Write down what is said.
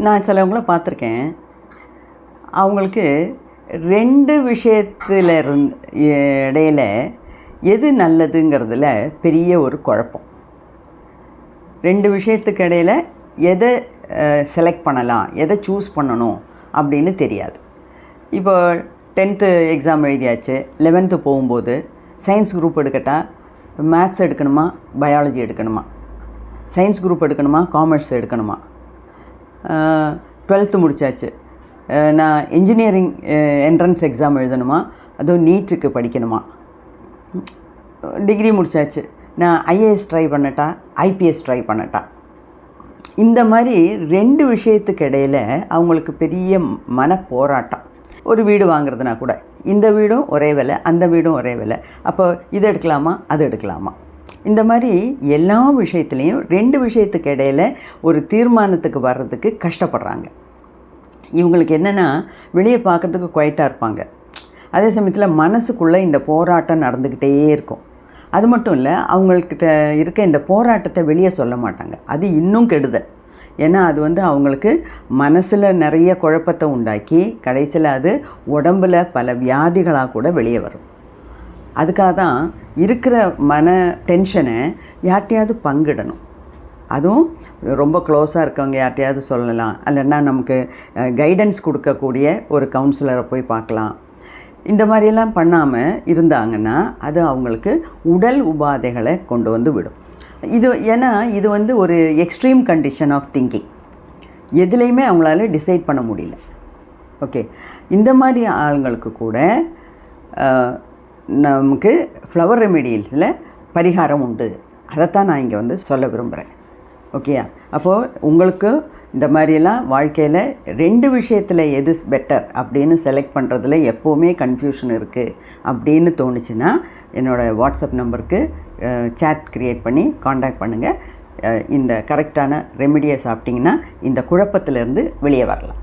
நான் சிலவங்கள பார்த்துருக்கேன். அவங்களுக்கு 2 விஷயத்தில் இடையில எது நல்லதுங்கிறதுல பெரிய ஒரு குழப்பம். 2 விஷயத்துக்கு இடையில் எதை செலக்ட் பண்ணலாம், எதை சூஸ் பண்ணணும் அப்படின்னு தெரியாது. இப்போ 10th எக்ஸாம் எழுதியாச்சு. 11th போகும்போது சயின்ஸ் குரூப் எடுக்கட்டா, மேத்ஸ் எடுக்கணுமா, பயாலஜி எடுக்கணுமா, சயின்ஸ் குரூப் எடுக்கணுமா, காமர்ஸ் எடுக்கணுமா, 12th முடித்தாச்சு, நான் இன்ஜினியரிங் என்ட்ரன்ஸ் எக்ஸாம் எழுதணுமா, அதுவும் நீட்டுக்கு படிக்கணுமா, டிகிரி முடித்தாச்சு, நான் ஐஏஎஸ் ட்ரை பண்ணட்டா, ஐபிஎஸ் ட்ரை பண்ணட்டா. இந்த மாதிரி 2 விஷயத்துக்கு இடையில் அவங்களுக்கு பெரிய மன போராட்டம். ஒரு வீடு வாங்குறதுனா கூட இந்த வீடும் ஒரே விலை, அந்த வீடும் ஒரே விலை, அப்போ இதை எடுக்கலாமா, அது எடுக்கலாமா. இந்த மாதிரி எல்லா விஷயத்துலேயும் 2 விஷயத்துக்கு இடையில் ஒரு தீர்மானத்துக்கு வர்றதுக்கு கஷ்டப்படுறாங்க. இவங்களுக்கு என்னென்னா, வெளியே பார்க்குறதுக்கு குவைட்டாக இருப்பாங்க, அதே சமயத்தில் மனசுக்குள்ளே இந்த போராட்டம் நடந்துக்கிட்டே இருக்கும். அது மட்டும் இல்லை, அவங்கக்கிட்ட இருக்க இந்த போராட்டத்தை வெளியே சொல்ல மாட்டாங்க. அது இன்னும் கெடுதல். ஏன்னா அது அவங்களுக்கு மனசில் நிறைய குழப்பத்தை உண்டாக்கி கடைசியில் அது உடம்பில் பல வியாதிகளாக கூட வெளியே வரும். அதுக்காக தான் இருக்கிற மன டென்ஷனை யார்ட்டையாவது பங்கிடணும். அதுவும் ரொம்ப க்ளோஸாக இருக்கவங்க யார்ட்டையாவது சொல்லலாம், இல்லைன்னா நமக்கு கைடன்ஸ் கொடுக்கக்கூடிய ஒரு கவுன்சிலரை போய் பார்க்கலாம். இந்த மாதிரியெல்லாம் பண்ணாமல் இருந்தாங்கன்னா அது அவங்களுக்கு உடல் உபாதைகளை கொண்டு வந்து விடும். ஏன்னா இது ஒரு எக்ஸ்ட்ரீம் கண்டிஷன் ஆஃப் திங்கிங். எதுலேயுமே அவங்களால டிசைட் பண்ண முடியல. ஓகே, இந்த மாதிரி ஆளுங்களுக்கு கூட நமக்கு ஃப்ளவர் ரெமிடியல்ஸில் பரிகாரம் உண்டு. அதைத்தான் நான் இங்கே சொல்ல விரும்புகிறேன். ஓகேயா? அப்போது உங்களுக்கு இந்த மாதிரியெல்லாம் வாழ்க்கையில் 2 விஷயத்தில் எது பெட்டர் அப்படின்னு செலக்ட் பண்ணுறதுல எப்போவுமே கன்ஃபியூஷன் இருக்குது அப்படின்னு தோணுச்சுன்னா என்னோடய வாட்ஸ்அப் நம்பருக்கு சேட் க்ரியேட் பண்ணி காண்டாக்ட் பண்ணுங்கள். இந்த கரெக்டான ரெமிடியை சாப்பிட்டிங்கன்னா இந்த குழப்பத்திலேருந்து வெளியே வரலாம்.